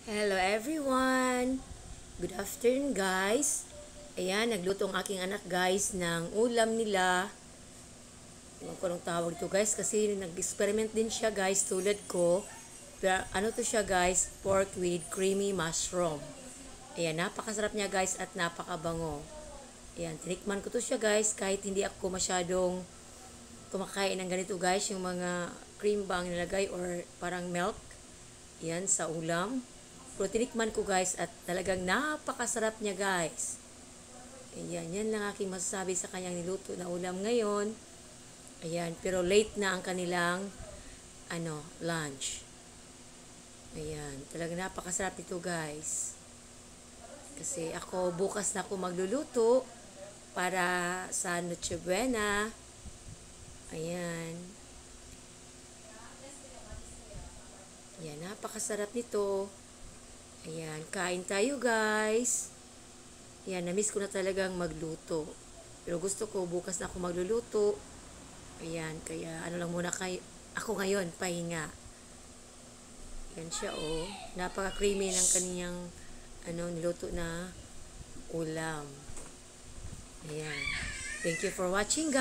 Hello everyone! Good afternoon guys! Ayan, nagluto ang aking anak guys ng ulam nila. Ewan ko anong tawag dito guys kasi nag-experiment din siya guys tulad ko. Pero ano to siya guys? Pork with creamy mushroom. Ayan, napakasarap niya guys at napakabango. Ayan, tinikman ko to siya guys kahit hindi ako masyadong kumakain ng ganito guys. Yung mga cream ba ang nilagay or parang milk. Ayan, sa ulam. Pero tinikman ko guys at talagang napakasarap niya guys. Ayan, yan lang aking masasabi sa kanyang niluto na ulam ngayon. Ayan, pero late na ang kanilang lunch. Ayan, talagang napakasarap ito guys. Kasi ako bukas na ako magluluto para sa Noche Buena. Ayan. Ayan, napakasarap nito. Ayan, kain tayo guys. Ayan, na-miss ko na talagang magluto. Pero gusto ko, bukas na ako magluluto. Ayan, kaya ano lang muna ako ngayon, pahinga. Ayan siya oh. Napaka-creamy ng kaniyang niluto na ulam. Ayan. Thank you for watching guys.